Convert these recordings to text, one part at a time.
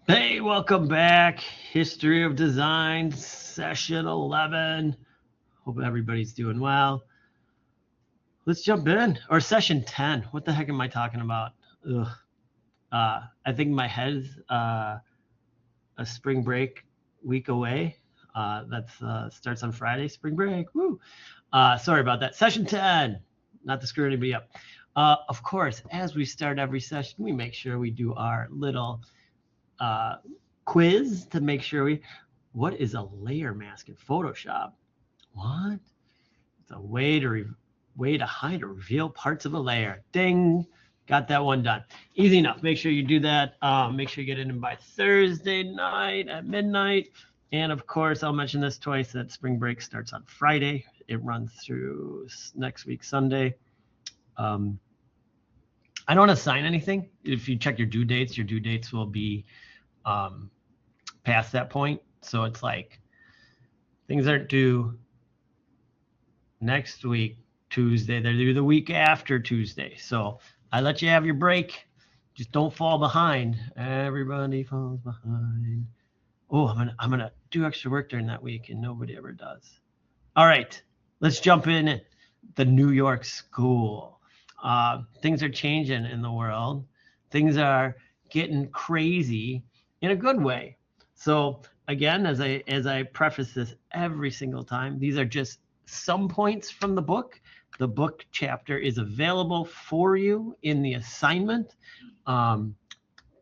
Hey, welcome back. History of Design, session 11. Hope everybody's doing well. Let's jump in. Or session 10. What the heck am I talking about? Ugh. I think my head's a spring break week away. That starts on Friday, spring break. Woo. Sorry about that. Session 10. Not to screw anybody up. Of course, as we start every session, we make sure we do our little quiz to make sure what is a layer mask in Photoshop? What? It's a way to hide or reveal parts of a layer. Ding. Got that one done. Easy enough. Make sure you do that. Make sure you get it in by Thursday night at midnight. And of course, I'll mention this twice, that spring break starts on Friday. It runs through next week, Sunday. I don't assign anything. If you check your due dates will be past that point. So it's like things aren't due next week, Tuesday. They're due the week after Tuesday. So I let you have your break. Just don't fall behind. Everybody falls behind. Oh, I'm gonna do extra work during that week, and nobody ever does. All right, let's jump in. The New York School. Things are changing in the world. Things are getting crazy in a good way. So again, as I preface this every single time, these are just some points from the book. The book chapter is available for you in the assignment.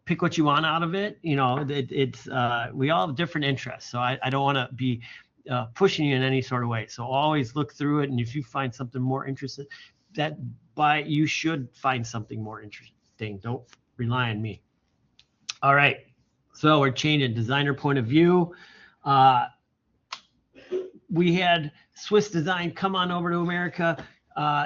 Pick what you want out of it. You know, it's we all have different interests, so I don't want to be pushing you in any sort of way. So always look through it, and if you find something more interesting, you should find something more interesting. Don't rely on me. All right. So we're changing designer point of view. We had Swiss Design come on over to America.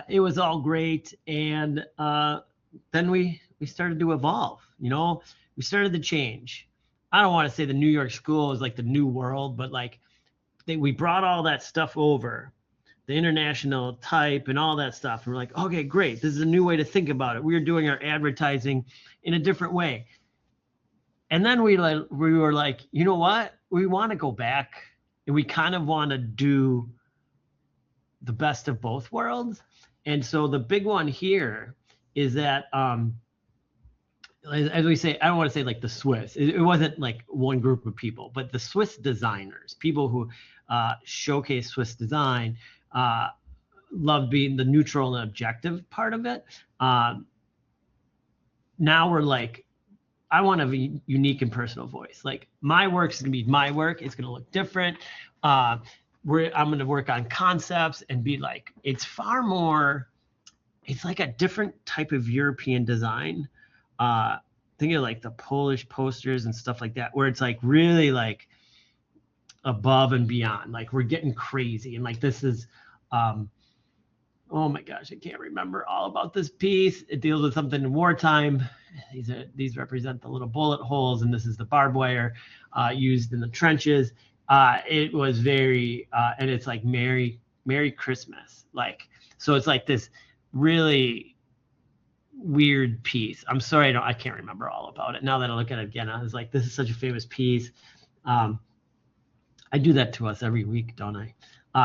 It was all great. And then we started to evolve, you know, we started to change. I don't want to say the New York School is like the new world, but like we brought all that stuff over, the international type and all that stuff. And we're like, okay, great. This is a new way to think about it. We were doing our advertising in a different way. And then we were like, you know what? We want to go back, and we kind of want to do the best of both worlds. And so the big one here is that, as we say, I don't want to say like the Swiss. It wasn't like one group of people, but the Swiss designers, people who showcase Swiss design, love being the neutral and objective part of it. Now we're like, I want a unique and personal voice. Like my work is going to be my work. It's going to look different. I'm going to work on concepts and be like, it's far more, it's like a different type of European design. Think of like the Polish posters and stuff like that, where it's like really like above and beyond. Like we're getting crazy. And like, this is, oh my gosh, I can't remember all about this piece. It deals with something in wartime. These represent the little bullet holes, and this is the barbed wire used in the trenches. It was very, and it's like Merry Christmas. Like, so it's like this really weird piece. I'm sorry, I can't remember all about it. Now that I look at it again, I was like, this is such a famous piece. I do that to us every week, don't I?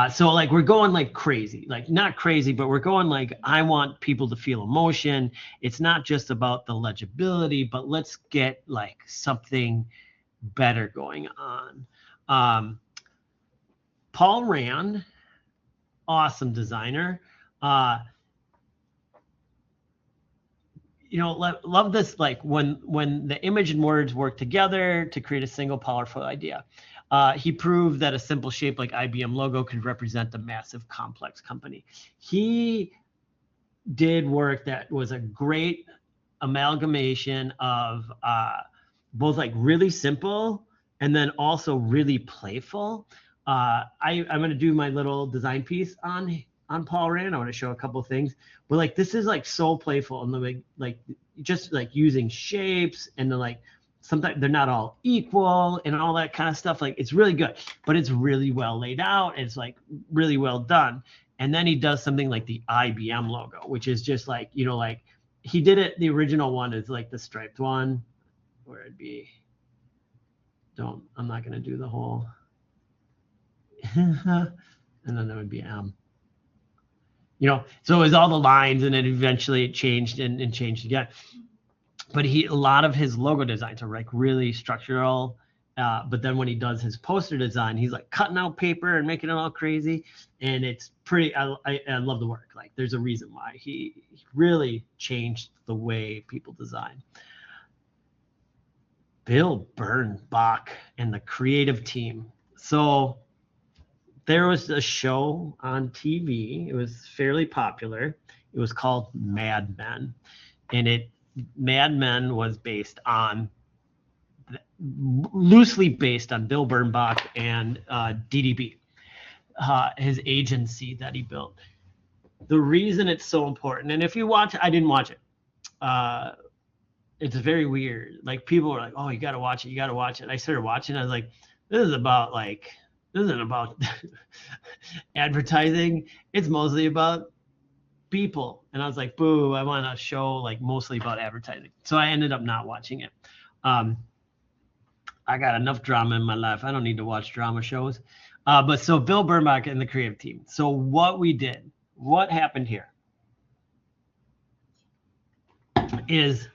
So like we're going like crazy, like not crazy, but we're going like, I want people to feel emotion. It's not just about the legibility, but let's get like something better going on. Paul Rand, awesome designer. You know, love this, like when the image and words work together to create a single powerful idea. He proved that a simple shape like IBM logo could represent a massive, complex company. He did work that was a great amalgamation of both like really simple and then also really playful. I'm going to do my little design piece on Paul Rand. I want to show a couple of things, but like this is like so playful, and the like just like using shapes, and the like sometimes they're not all equal and all that kind of stuff. Like it's really good, but it's really well laid out. It's like really well done. And then he does something like the IBM logo, which is just like, you know, like he did it. The original one is like the striped one, where it'd be I'm not going to do the whole, and then that would be M. So it was all the lines, and then eventually it changed and changed again. But a lot of his logo designs are like really structural. But then when he does his poster design, he's like cutting out paper and making it all crazy. And it's pretty, I love the work. Like there's a reason why he really changed the way people design. Bill Bernbach and the creative team. So there was a show on TV. It was fairly popular. It was called Mad Men. And Mad Men was loosely based on Bill Bernbach and DDB, his agency that he built. The reason it's so important, and if you watch, I didn't watch it. It's very weird. Like people were like, "Oh, you got to watch it. You got to watch it." I started watching. I was like, "This isn't about advertising. It's mostly about people." And I was like, "Boo! I want a show like mostly about advertising." So I ended up not watching it. I got enough drama in my life. I don't need to watch drama shows. But so Bill Bernbach and the creative team. So what happened here is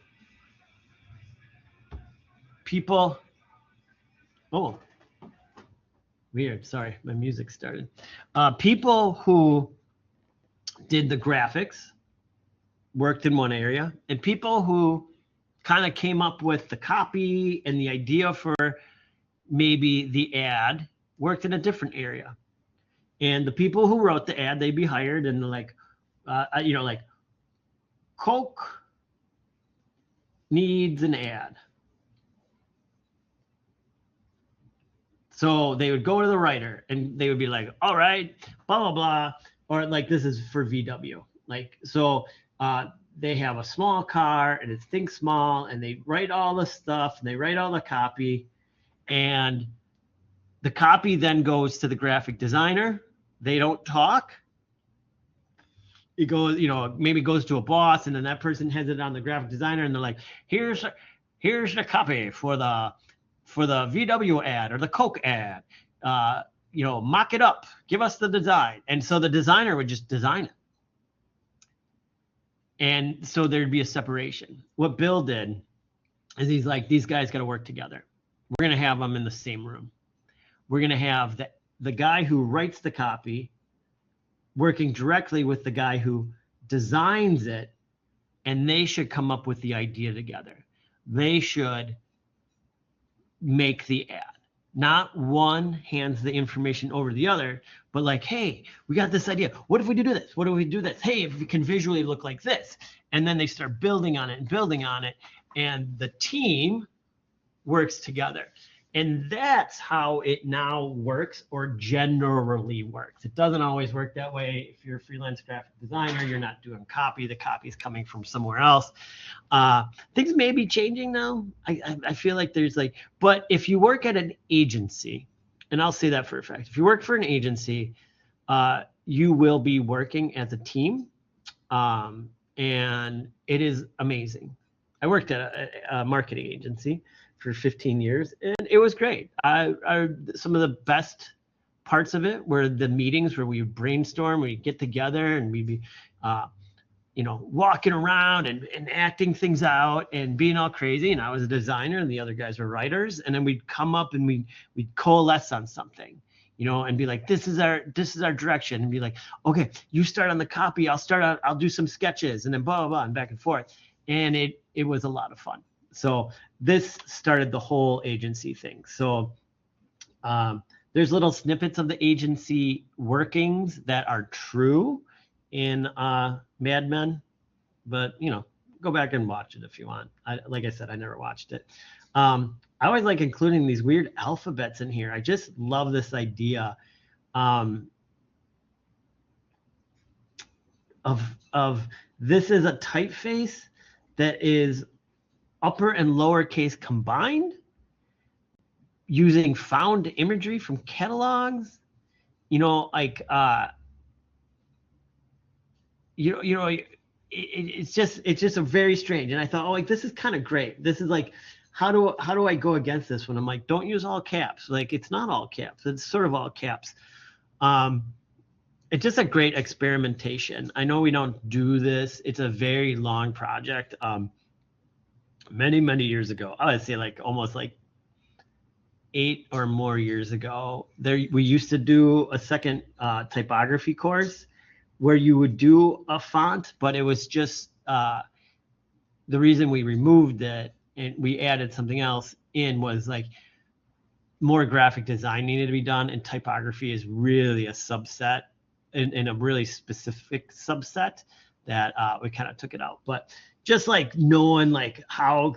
people, oh, weird. Sorry, my music started. People who did the graphics worked in one area, and people who kind of came up with the copy and the idea for maybe the ad worked in a different area. And the people who wrote the ad, they'd be hired, and like, like Coke needs an ad. So they would go to the writer and they would be like, all right, blah, blah, blah. Or like, this is for VW. Like, so they have a small car and it's Think Small, and they write all the stuff and they write all the copy, and the copy then goes to the graphic designer. They don't talk. It goes, maybe goes to a boss, and then that person hands it on the graphic designer, and they're like, here's the copy for the VW ad or the Coke ad. Mock it up, give us the design. And so the designer would just design it. And so there'd be a separation. What Bill did is he's like, these guys got to work together. We're going to have them in the same room. We're going to have the guy who writes the copy working directly with the guy who designs it, and they should come up with the idea together. They should make the ad. Not one hands the information over the other, but like, hey, we got this idea. What if we do this? What if we do this? Hey, if we can visually look like this. And then they start building on it and building on it. And the team works together. And that's how it now works, or generally works. It doesn't always work that way. If you're a freelance graphic designer, you're not doing copy. The copy is coming from somewhere else. Things may be changing now. I feel like there's like, but if you work at an agency, and I'll say that for a fact, if you work for an agency, you will be working as a team. And it is amazing. I worked at a marketing agency for 15 years, and it was great. Some of the best parts of it were the meetings where we brainstorm, we get together, and we'd be, walking around and acting things out and being all crazy. And I was a designer, and the other guys were writers. And then we'd come up and we'd coalesce on something, and be like, this is our direction, and be like, okay, you start on the copy, I'll do some sketches, and then blah, blah, blah, and back and forth. And it was a lot of fun. So this started the whole agency thing. So there's little snippets of the agency workings that are true in Mad Men, but go back and watch it if you want. Like I said, I never watched it. I always like including these weird alphabets in here. I just love this idea of this is a typeface that is upper and lowercase combined, using found imagery from catalogs. It's just a very strange. And I thought, this is kind of great. This is like how do I go against this when I'm like, don't use all caps? Like, it's not all caps. It's sort of all caps. Um, it's just a great experimentation. I know we don't do this. It's a very long project. Many years ago, I would say like almost like 8 or more years ago, we used to do a second typography course where you would do a font, but it was just the reason we removed it and we added something else in was like more graphic design needed to be done, and typography is really a subset in a really specific subset that we kind of took it out. But just like knowing like how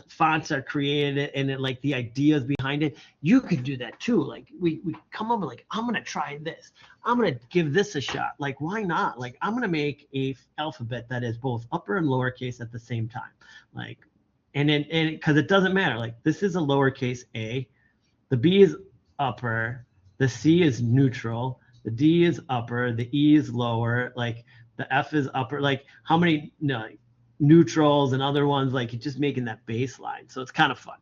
fonts are created and it, like the ideas behind it, you could do that too. Like we come up with like, I'm gonna try this, I'm gonna give this a shot. Like, why not? Like, I'm gonna make a alphabet that is both upper and lowercase at the same time. Like, and because it doesn't matter. Like, this is a lowercase a, the B is upper, the C is neutral, the D is upper, the E is lower, like the F is upper. Like, how many neutrals and other ones, like just making that baseline. So it's kind of fun.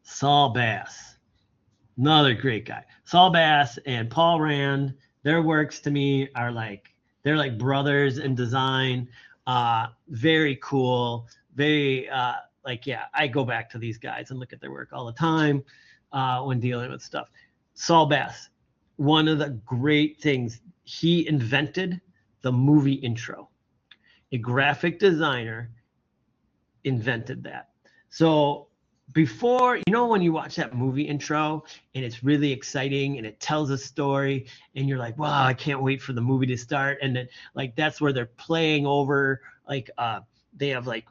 Saul Bass, another great guy. Saul Bass and Paul Rand, their works to me are like, they're like brothers in design. Very cool. Very like, yeah, I go back to these guys and look at their work all the time when dealing with stuff. Saul Bass, one of the great things, he invented the movie intro. A graphic designer invented that. So before, when you watch that movie intro and it's really exciting and it tells a story and you're like, wow, I can't wait for the movie to start. And then like, that's where they're playing over, like they have like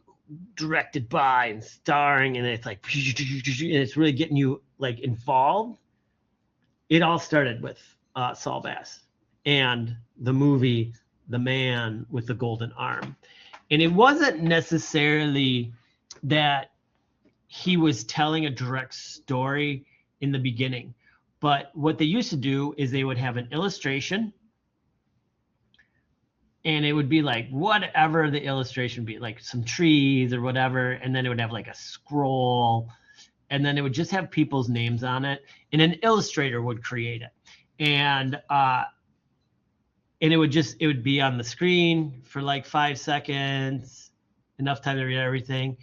directed by and starring, and it's like, and it's really getting you like involved. It all started with Saul Bass and the movie The Man with the Golden Arm. And it wasn't necessarily that he was telling a direct story in the beginning, but what they used to do is they would have an illustration, and it would be like whatever the illustration would be, like some trees or whatever, and then it would have like a scroll, and then it would just have people's names on it, and an illustrator would create it. And it would be on the screen for like 5 seconds, enough time to read everything.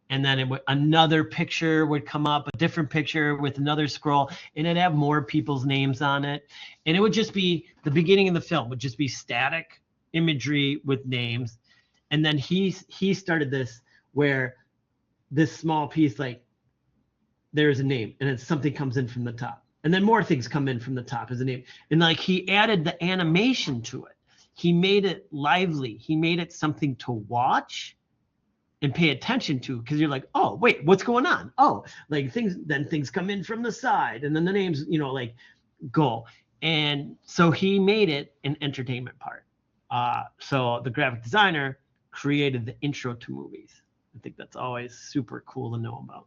And then another picture would come up, a different picture with another scroll, and it'd have more people's names on it. And it would just be, the beginning of the film would just be static imagery with names. And then he started this where this small piece, like there's a name and then something comes in from the top. And then more things come in from the top as a name. And like he added the animation to it. He made it lively. He made it something to watch and pay attention to, because you're like, oh, wait, what's going on? Oh, like things come in from the side, and then the names, like go. And so he made it an entertainment part. So the graphic designer created the intro to movies. I think that's always super cool to know about.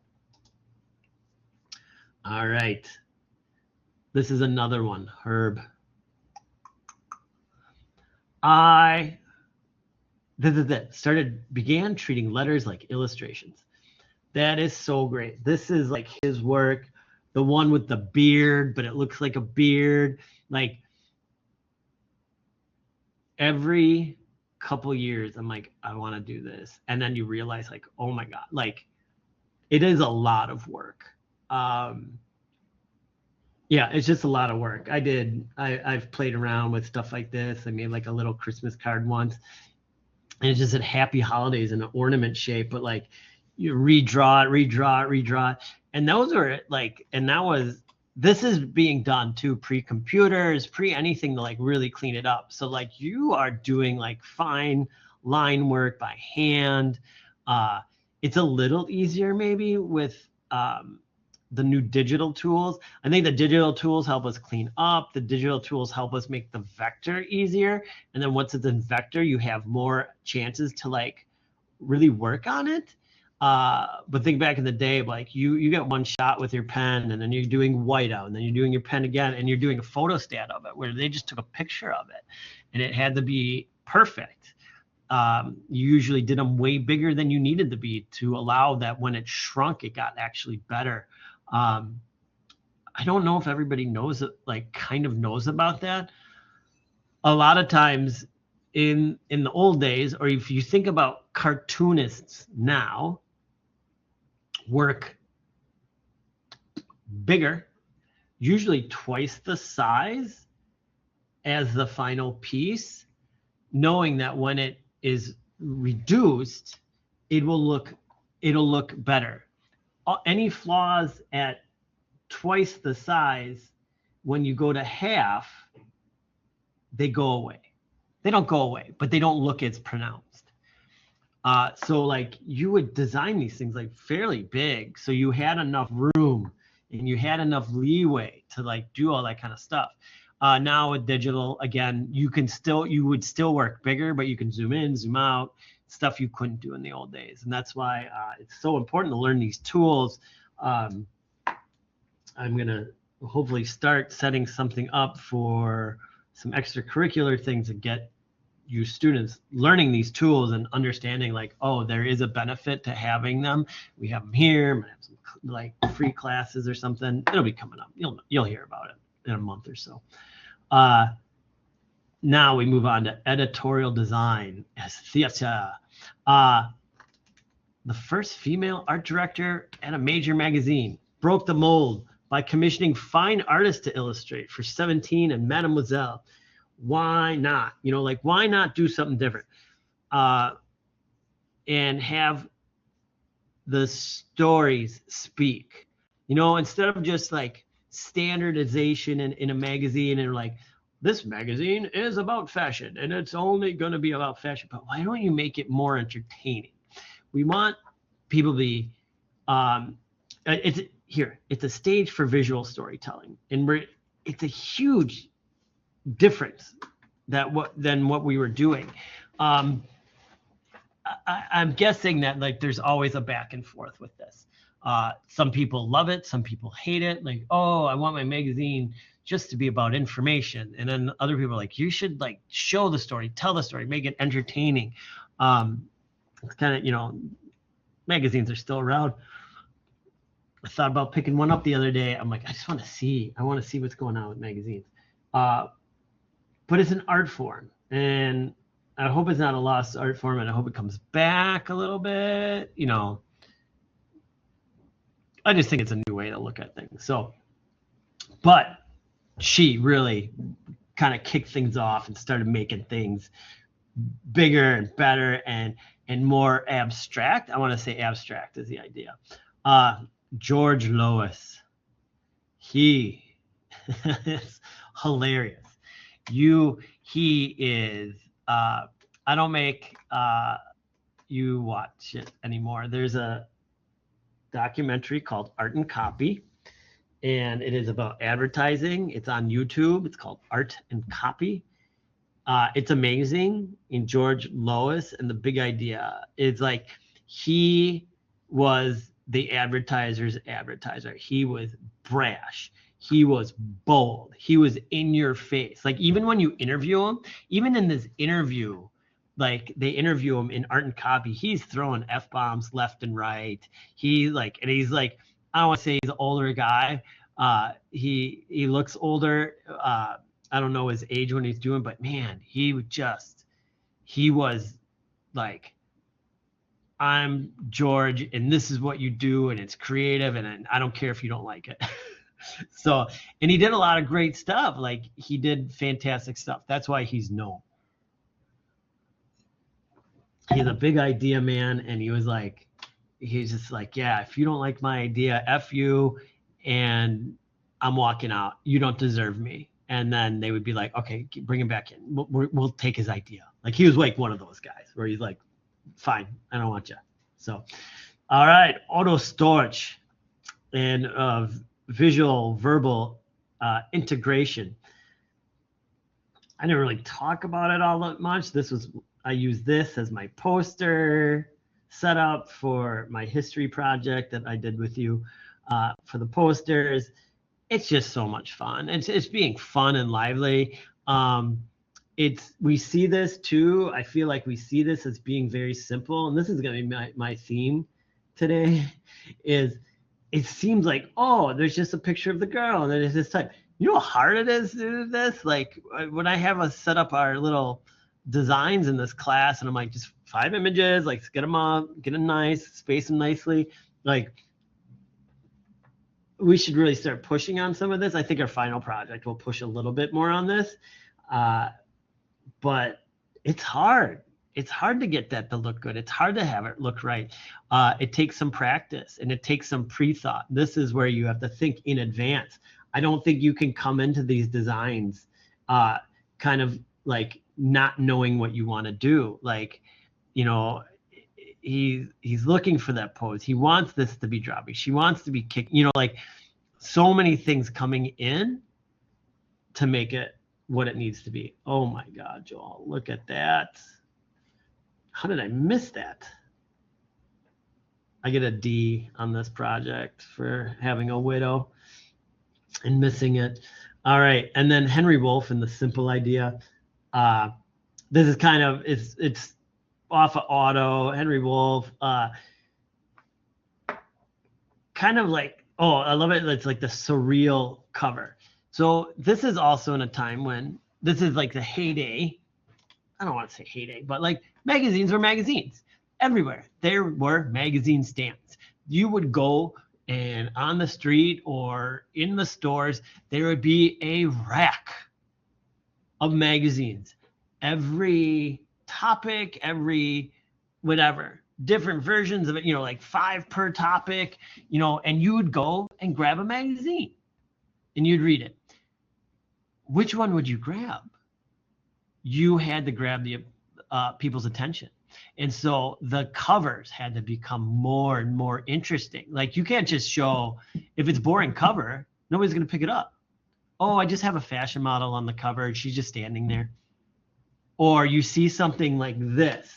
All right. This is another one, Herb. Began treating letters like illustrations. That is so great. This is like his work, the one with the beard, but it looks like a beard. Like every couple years, I'm like, I want to do this. And then you realize like, oh my God, like it is a lot of work. Yeah, it's just a lot of work. I've played around with stuff like this. I made like a little Christmas card once, and it's just a happy holidays in an ornament shape, but like you redraw it. And those are like, and this is being done too, pre-computers, pre-anything to like really clean it up. So like you are doing like fine line work by hand. It's a little easier maybe with the new digital tools. I think the digital tools help us clean up. The digital tools help us make the vector easier. And then once it's in vector, you have more chances to like really work on it. But think back in the day, like you get one shot with your pen, and then you're doing whiteout, and then you're doing your pen again, and you're doing a photostat of it where they just took a picture of it and it had to be perfect. You usually did them way bigger than you needed to be to allow that when it shrunk, it got actually better. I don't know if everybody knows it, like kind of knows about that. A lot of times in the old days, or if you think about cartoonists now, work bigger, usually twice the size as the final piece, knowing that when it is reduced, it'll look better. Any flaws at twice the size, when you go to half, they go away. They don't go away, but they don't look as pronounced. So like you would design these things like fairly big, so you had enough room and you had enough leeway to like do all that kind of stuff. Now with digital, again, you would still work bigger, but you can zoom in, zoom out, stuff you couldn't do in the old days. And that's why it's so important to learn these tools. I'm gonna hopefully start setting something up for some extracurricular things to get you students learning these tools and understanding like, oh, there is a benefit to having them. We have them here. I'm gonna have some like free classes or something. It'll be coming up. You'll hear about it in a month or so. Now we move on to editorial design as theater. The first female art director at a major magazine, broke the mold by commissioning fine artists to illustrate for 17 and Mademoiselle. Why not? You know, like, why not do something different? And have the stories speak, you know, instead of just like standardization in a magazine and like, this magazine is about fashion and it's only going to be about fashion. But why don't you make it more entertaining? We want people to be, it's a stage for visual storytelling. And it's a huge difference than what we were doing. I'm guessing that like there's always a back and forth with this. Some people love it, some people hate it. Like, oh, I want my magazine just to be about information. And then other people are like, you should like show the story, tell the story, make it entertaining. It's kind of, you know, magazines are still around. I thought about picking one up the other day. I'm like, I want to see what's going on with magazines. But it's an art form, and I hope it's not a lost art form, and I hope it comes back a little bit. You know, I just think it's a new way to look at things. So, but she really kind of kicked things off and started making things bigger and better and more abstract. I want to say abstract is the idea. George Lois, he is hilarious. He is, I don't make you watch it anymore. There's a documentary called Art and Copy, and it is about advertising. It's on YouTube. It's called Art and Copy. It's amazing. In George Lois, and the big idea is like, he was the advertiser's advertiser. He was brash. He was bold. He was in your face. Like, even when you interview him, even in this interview, like they interview him in Art and Copy, he's throwing F-bombs left and right. He's like, I don't want to say he's an older guy. He looks older. I don't know his age when he's doing, but man, he was like, I'm George, and this is what you do, and it's creative, and I don't care if you don't like it. So, and he did a lot of great stuff. Like, he did fantastic stuff. That's why he's known. He's a big idea man, and he's just like, yeah, if you don't like my idea, F you, and I'm walking out. You don't deserve me. And then they would be like, okay, bring him back in. We'll take his idea. Like, he was like one of those guys where he's like, fine, I don't want you. So, all right, Otto Storch and visual verbal integration. I didn't really talk about it all that much. I used this as my poster setup for my history project that I did with you for the posters. It's just so much fun. It's being fun and lively. we see this too. I feel like we see this as being very simple, and this is going to be my theme today. Is it seems like, oh, there's just a picture of the girl and then it's this type. You know how hard it is to do this? Like when I have us set up our little designs in this class, and I'm like, just 5 images, like get them up, get them nice, space them nicely. Like we should really start pushing on some of this. I think our final project will push a little bit more on this. But it's hard. It's hard to get that to look good. It's hard to have it look right. It takes some practice and it takes some pre-thought. This is where you have to think in advance. I don't think you can come into these designs kind of like not knowing what you want to do. Like, you know, he's looking for that pose. He wants this to be dropping. She wants to be kicking, you know, like so many things coming in to make it what it needs to be. Oh my God, Joel, look at that. How did I miss that? I get a D on this project for having a widow and missing it. All right, and then Henry Wolf and The Simple Idea. This is kind of, it's off of Auto, Henry Wolf. Kind of like, oh, I love it. It's like the surreal cover. So this is also in a time when this is like the heyday. I don't want to say heyday, but like magazines were magazines everywhere. There were magazine stands. You would go and on the street or in the stores, there would be a rack of magazines. Every topic, every whatever, different versions of it, you know, like 5 per topic, you know, and you would go and grab a magazine and you'd read it. Which one would you grab? You had to grab the people's attention. And so the covers had to become more and more interesting. Like you can't just show, if it's boring cover, nobody's going to pick it up. Oh, I just have a fashion model on the cover and she's just standing there. Or you see something like this,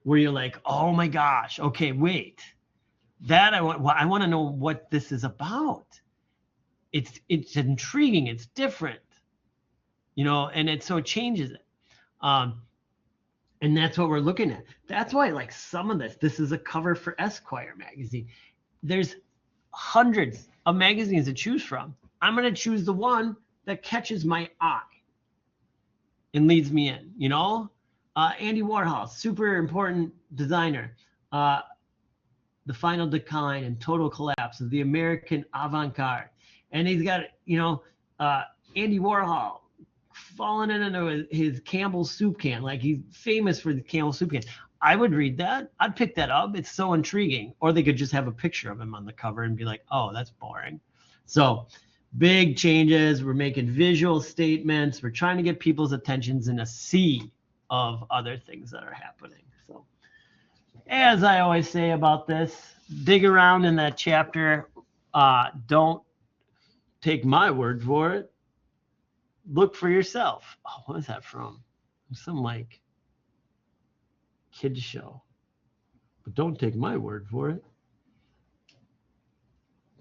where you're like, oh my gosh, okay, wait. That I want to know what this is about. It's intriguing, it's different, you know, and it changes it. And that's what we're looking at. That's why, like, some of this is a cover for Esquire magazine. There's hundreds of magazines to choose from. I'm going to choose the one that catches my eye and leads me in, you know? Andy Warhol, super important designer. The Final Decline and Total Collapse of the American Avant-Garde. And he's got, you know, Andy Warhol falling into his Campbell's soup can. Like he's famous for the Campbell's soup can. I would read that. I'd pick that up. It's so intriguing. Or they could just have a picture of him on the cover and be like, oh, that's boring. So big changes. We're making visual statements. We're trying to get people's attentions in a sea of other things that are happening. So as I always say about this, dig around in that chapter. Don't take my word for it. Look for yourself. Oh, what is that from? Some like kids show. But don't take my word for it.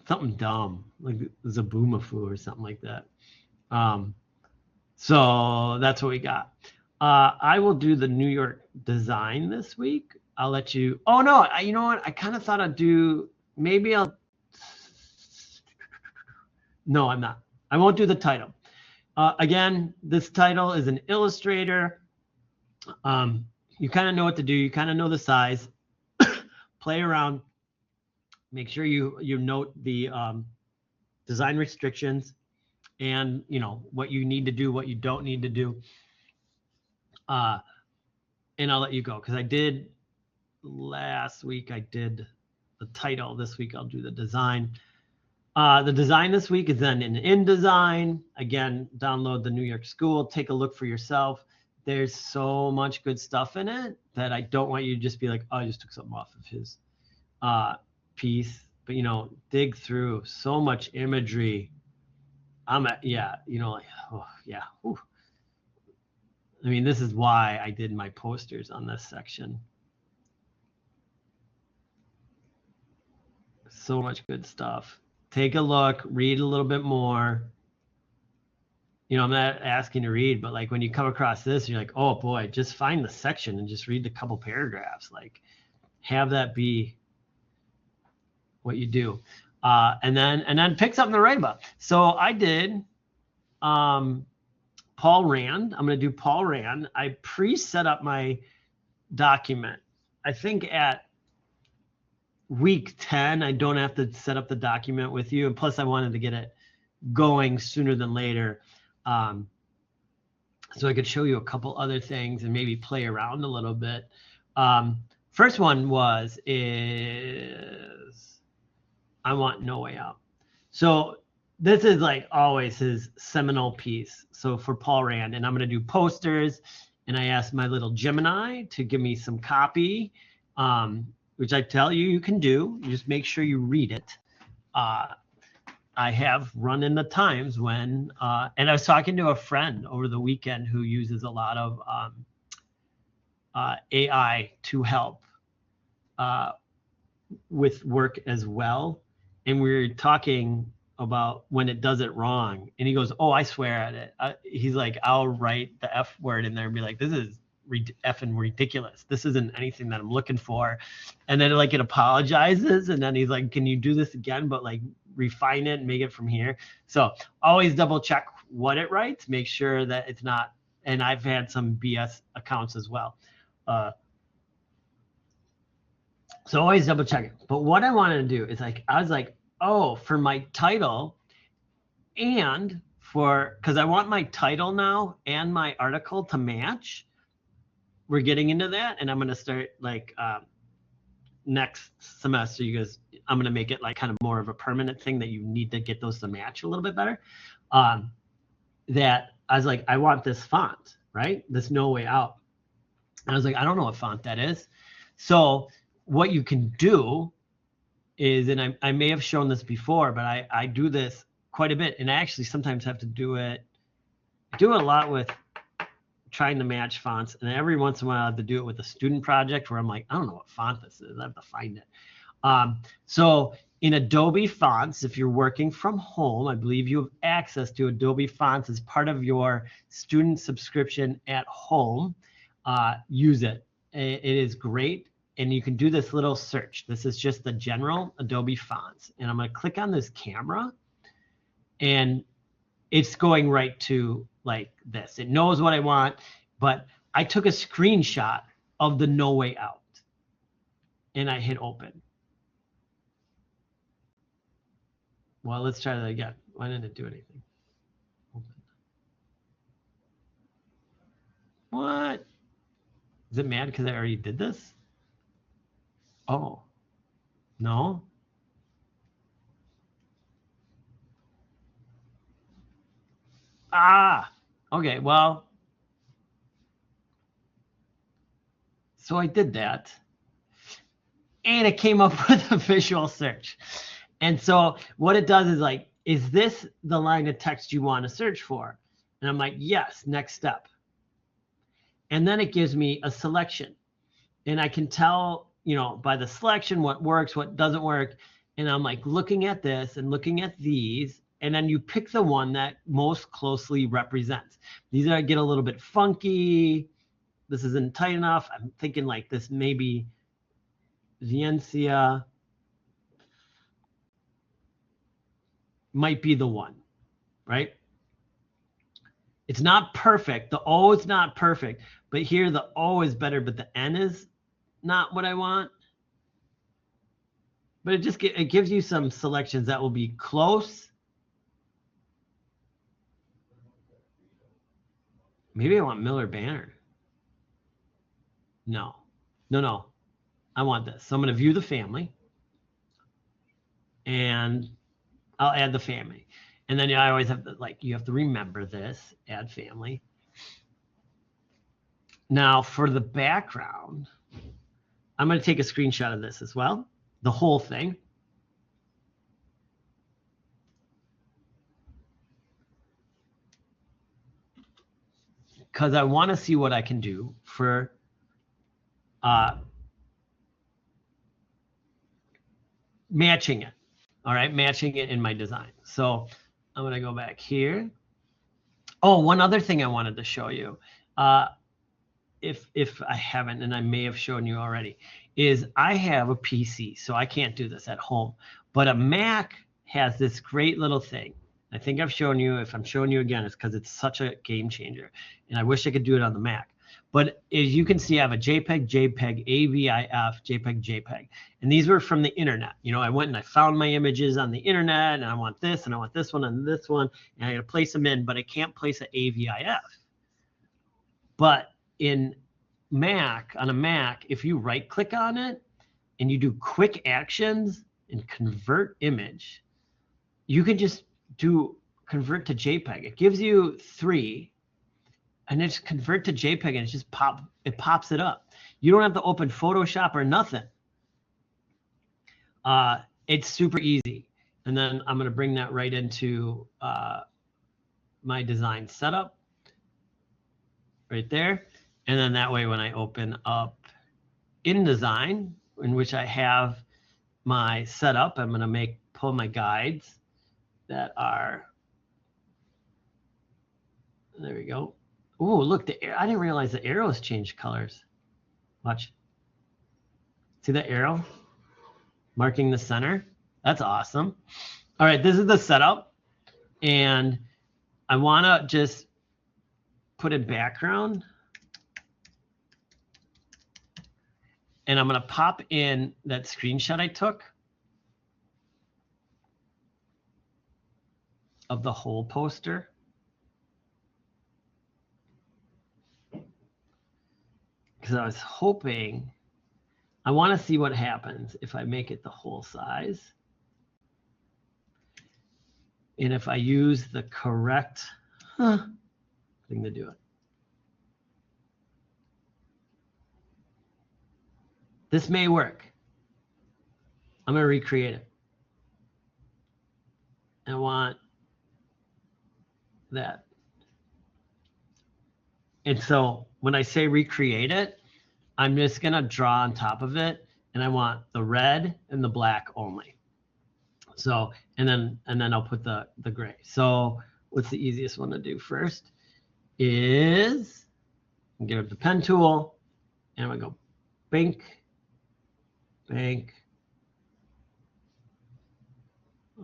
Something dumb, like Zaboomafoo or something like that. So that's what we got. I will do the New York design this week. I'll let you. Oh no, you know what? I kind of thought I'd do. Maybe I'll. No, I'm not. I won't do the title. Again, this title is an illustrator. You kind of know what to do. You kind of know the size. Play around. Make sure you note the design restrictions and, you know, what you need to do, what you don't need to do. And I'll let you go because I did last week. I did the title. This week I'll do the design. The design this week is then in InDesign. Again, download the New York School. Take a look for yourself. There's so much good stuff in it that I don't want you to just be like, oh, I just took something off of his piece. But, you know, dig through so much imagery. Yeah, you know, like, oh, yeah. Whew. I mean, this is why I did my posters on this section. So much good stuff. Take a look, read a little bit more. I'm not asking to read, but like when you come across this, you're like, oh boy, just find the section and just read the couple paragraphs. Like have that be what you do. And then pick something to write about. So I did Paul Rand. I'm going to do Paul Rand. I pre-set up my document. I think at week 10, I don't have to set up the document with you. And plus I wanted to get it going sooner than later. So I could show you a couple other things and maybe play around a little bit. First one is I Want No Way Out. So this is like always his seminal piece. So for Paul Rand, and I'm going to do posters, and I asked my little Gemini to give me some copy, which I tell you you can do. You just make sure you read it. I have run into times when, and I was talking to a friend over the weekend who uses a lot of AI to help with work as well. And we were talking about when it does it wrong. And he goes, oh, I swear at it. He's like, I'll write the F word in there and be like, this is effing ridiculous. This isn't anything that I'm looking for. And then like it apologizes. And then he's like, can you do this again? But like refine it and make it from here. So always double check what it writes. Make sure that it's not. And I've had some BS accounts as well. So always double check it. But what I wanted to do is like, I was like, oh, for my title and because I want my title now and my article to match. We're getting into that, and I'm going to start like next semester. You guys, I'm going to make it like kind of more of a permanent thing that you need to get those to match a little bit better. That I was like, I want this font, right? This No Way Out. And I was like, I don't know what font that is. So what you can do is, and I may have shown this before, but I do this quite a bit, and I actually sometimes have to do it. I do it a lot with trying to match fonts, and every once in a while I have to do it with a student project where I'm like, I don't know what font this is. I have to find it. So in Adobe Fonts, if you're working from home, I believe you have access to Adobe Fonts as part of your student subscription at home. Use it. It is great. And you can do this little search. This is just the general Adobe Fonts. And I'm going to click on this camera, and it's going right to like this. It knows what I want, but I took a screenshot of the No Way Out, and I hit open. Well, let's try that again. Why didn't it do anything? Open. What? Is it mad because I already did this? Oh, no. Okay, well, so I did that, and it came up with a visual search. And so what it does is like, is this the line of text you want to search for? And I'm like, yes, next step. And then it gives me a selection, and I can tell, by the selection what works, what doesn't work. And I'm like looking at this and looking at these, and then you pick the one that most closely represents. These are get a little bit funky. This isn't tight enough. I'm thinking like this maybe Viencia might be the one, right? It's not perfect. The O is not perfect, but here the O is better, but the N is not what I want. But it gives you some selections that will be close. Maybe I want Miller Banner. No. I want this. So I'm going to view the family, and I'll add the family. And then I always have to, you have to remember this, add family. Now for the background, I'm going to take a screenshot of this as well, the whole thing. Because I want to see what I can do for matching it. All right, matching it in my design. So I'm going to go back here. Oh, one other thing I wanted to show you, if I haven't, and I may have shown you already, is I have a PC, so I can't do this at home. But a Mac has this great little thing. I think I've shown you. If I'm showing you again, it's because it's such a game changer. And I wish I could do it on the Mac. But as you can see, I have a JPEG, JPEG, AVIF, JPEG, JPEG. And these were from the internet. You know, I went and I found my images on the internet, and I want this, and I want this one, and this one, and I got to place them in, but I can't place an AVIF. But in Mac, on a Mac, if you right click on it and you do quick actions and convert image, you can just do convert to JPEG. It gives you 3 and it's convert to JPEG and it's just pops it up. You don't have to open Photoshop or nothing. It's super easy. And then I'm going to bring that right into my design setup right there. And then that way, when I open up InDesign, in which I have my setup, I'm going to pull my guides that are, there we go. Oh, look, I didn't realize the arrows changed colors. Watch. See the arrow marking the center? That's awesome. All right, this is the setup. And I want to just put in background. And I'm going to pop in that screenshot I took of the whole poster. Because I was hoping, I want to see what happens if I make it the whole size. And if I use the correct thing to do it. This may work. I'm going to recreate it. I want that. And so when I say recreate it, I'm just going to draw on top of it. And I want the red and the black only. So, and then I'll put the gray. So what's the easiest one to do first is get up the pen tool and I'm going to go bank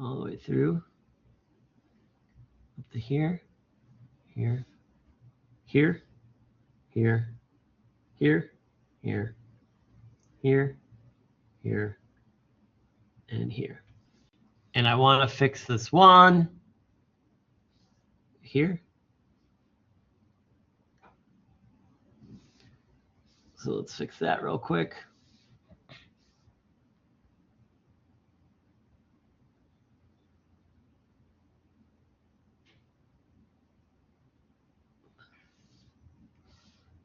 all the way through up to here, here, here, here, here, here, here, here, and here. And I want to fix this one here. So let's fix that real quick.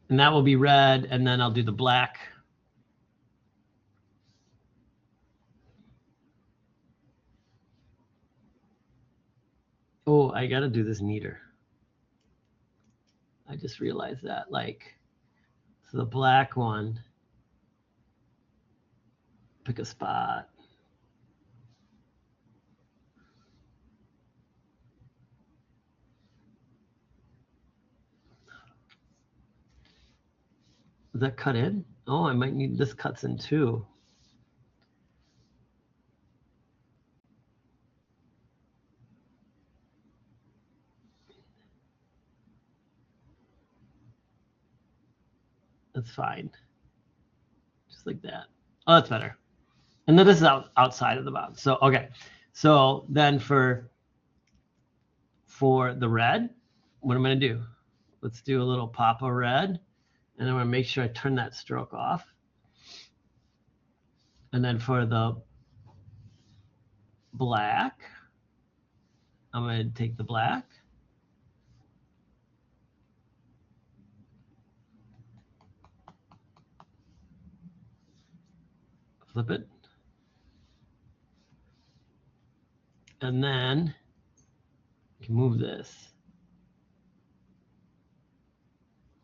And that will be red, and then I'll do the black. Oh, I got to do this neater. I just realized that, so the black one, pick a spot. Is that cut in? Oh, I might need this cuts in too. That's fine. Just like that. Oh, that's better. And then this is outside of the box. So, okay. So then for the red, what am I going to do? Let's do a little pop of red. And I'm going to make sure I turn that stroke off. And then for the black, I'm going to take the black. Flip it. And then you can move this.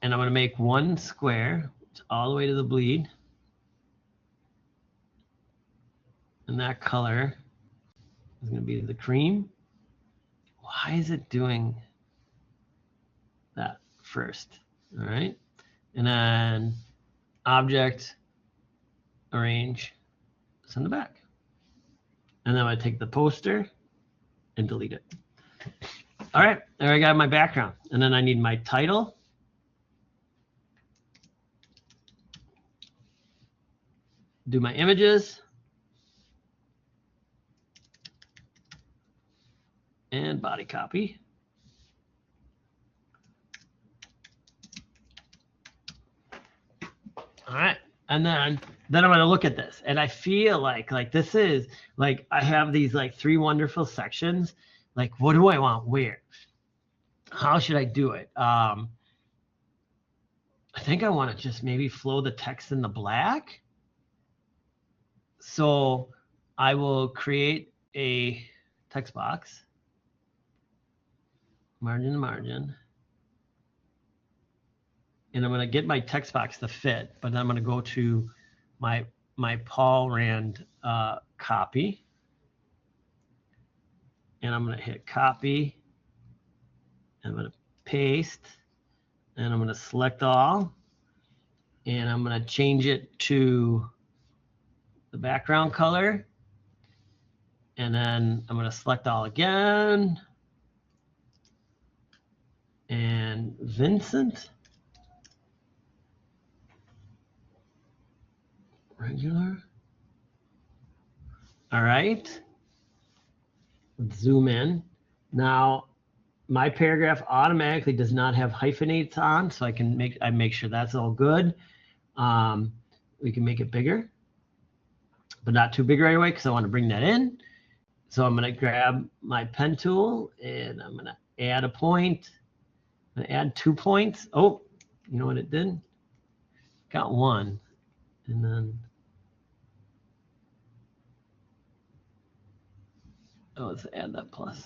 And I'm going to make one square all the way to the bleed. And that color is going to be the cream. Why is it doing? first. All right. And then object, arrange, send it back. And then I take the poster and delete it. All right, there I got my background. And then I need my title. Do my images. And body copy. All right. And then I'm going to look at this, and I feel like this is like I have these like 3 wonderful sections. Like, what do I want where? How should I do it? I think I want to just maybe flow the text in the black. So I will create a text box, margin to margin. And I'm going to get my text box to fit, but I'm going to go to my Paul Rand copy. And I'm going to hit copy. I'm going to paste. And I'm going to select all. And I'm going to change it to the background color. And then I'm going to select all again. And Vincent. Regular. All right. Let's zoom in. Now, my paragraph automatically does not have hyphenates on, so I make sure that's all good. We can make it bigger, but not too big right away because I want to bring that in. So I'm going to grab my pen tool and I'm going to add a point. I'm going to add 2 points. Oh, you know what it did? Got 1, and then. Oh, let's add that plus.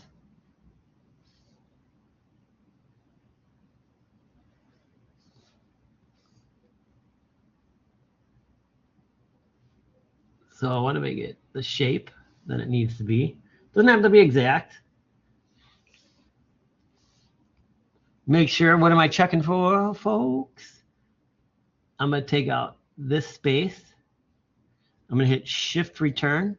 So I want to make it the shape that it needs to be. Doesn't have to be exact. Make sure, what am I checking for, folks? I'm going to take out this space. I'm going to hit Shift Return.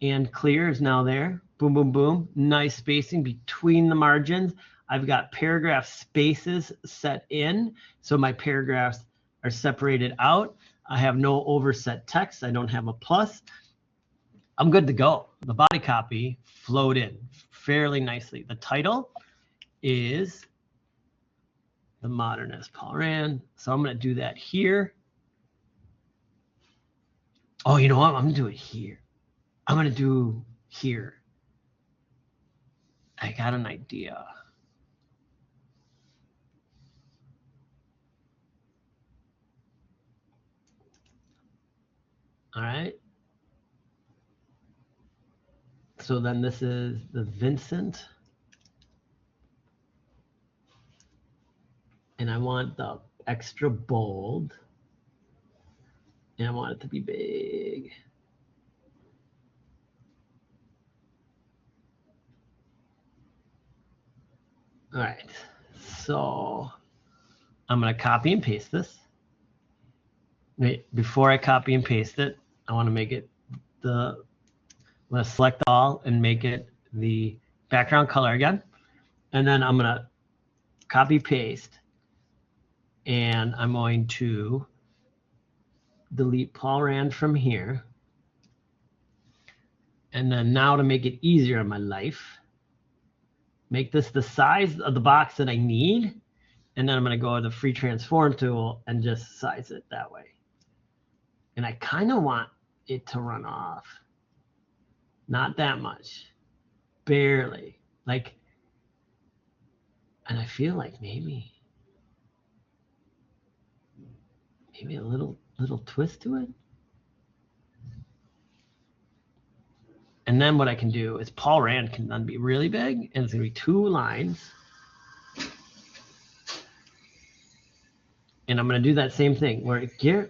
And clear is now there. Boom, boom, boom. Nice spacing between the margins. I've got paragraph spaces set in, so my paragraphs are separated out. I have no overset text. I don't have a plus. I'm good to go. The body copy flowed in fairly nicely. The title is The Modernist Paul Rand. So I'm going to do that here. Oh, you know what? I'm going to do it here. I'm going to do here. I got an idea. All right. So then this is the Vincent. And I want the extra bold. And I want it to be big. All right, so I'm going to copy and paste this. Wait, before I copy and paste it, I want to make it I'm going to select all and make it the background color again. And then I'm going to copy paste. And I'm going to delete Paul Rand from here. And then now to make it easier in my life, make this the size of the box that I need. And then I'm going to go to the free transform tool and just size it that way. And I kind of want it to run off. Not that much. Barely. Like, and I feel like maybe a little twist to it. And then what I can do is Paul Rand can then be really big, and it's going to be 2 lines. And I'm going to do that same thing where if you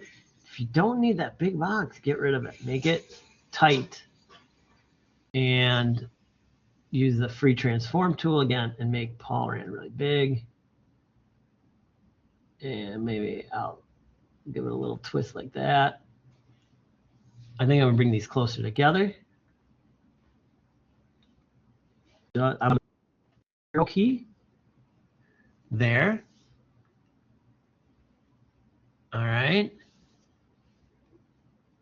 don't need that big box, get rid of it. Make it tight. And use the free transform tool again and make Paul Rand really big. And maybe I'll give it a little twist like that. I think I'm gonna bring these closer together. I'm arrow key there. All right.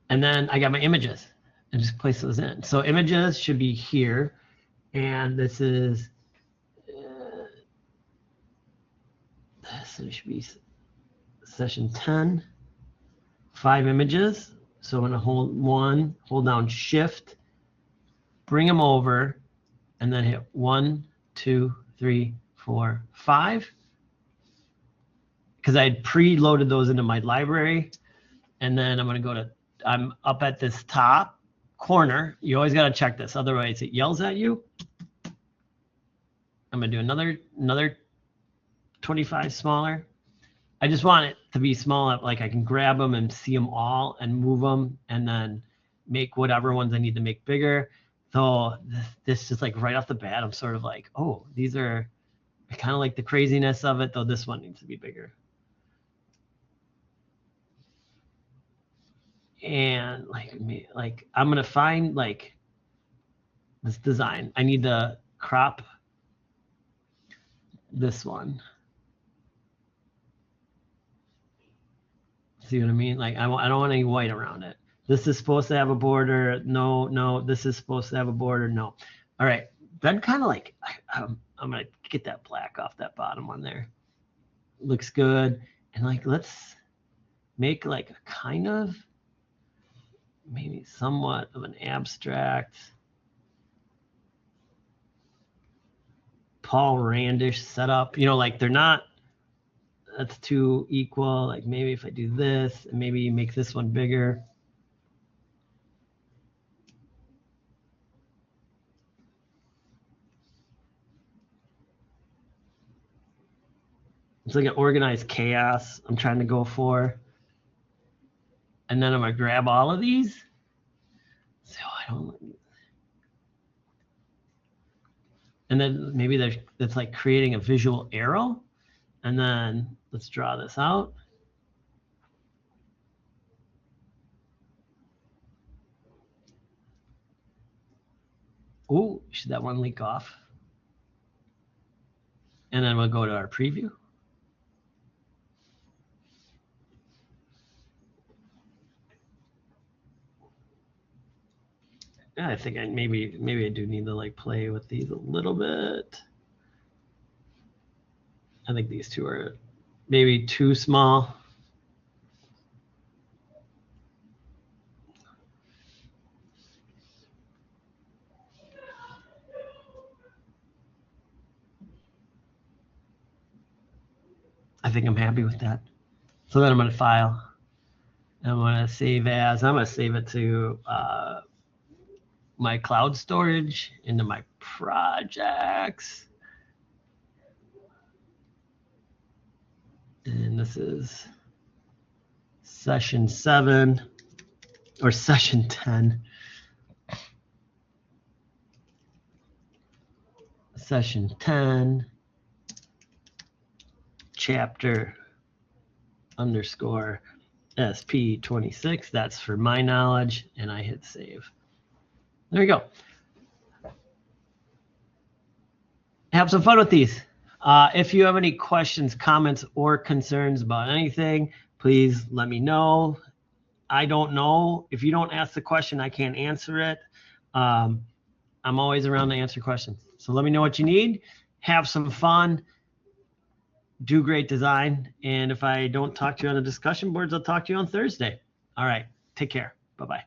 And then I got my images and just place those in. So images should be here. And this is, this should be session 10, 5 images. So I'm gonna hold down shift, bring them over, and then hit 1, 2, 3, 4, 5. Because I had preloaded those into my library. And then I'm gonna go to, I'm up at this top corner. You always gotta check this, otherwise it yells at you. I'm gonna do another 25 smaller. I just want it to be small, like I can grab them and see them all and move them and then make whatever ones I need to make bigger. So this is like right off the bat, I'm sort of like, oh, these are, I kind of like the craziness of it, though this one needs to be bigger. And like I'm gonna find like this design. I need to crop this one. See what I mean? Like I don't want any white around it. This is supposed to have a border. No. This is supposed to have a border. No. All right. Then kind of like I'm gonna get that black off that bottom one there. Looks good. And like let's make like a kind of maybe somewhat of an abstract Paul Randish setup. You know, like they're not. That's too equal. Like maybe if I do this and maybe make this one bigger. It's like an organized chaos I'm trying to go for. And then I'm gonna grab all of these. So I don't. And then maybe that's like creating a visual arrow. And then let's draw this out. Oh, should that one leak off? And then we'll go to our preview. I think maybe I do need to like play with these a little bit. I think these two are maybe too small. I think I'm happy with that. So then I'm going to file. I'm going to save as. I'm going to save it to my cloud storage into my projects. And this is session 7 or session 10. Session 10, chapter _ SP26. That's for my knowledge, and I hit save. There you go. Have some fun with these. If you have any questions, comments, or concerns about anything, please let me know. I don't know. If you don't ask the question, I can't answer it. I'm always around to answer questions. So let me know what you need. Have some fun. Do great design. And if I don't talk to you on the discussion boards, I'll talk to you on Thursday. All right. Take care. Bye-bye.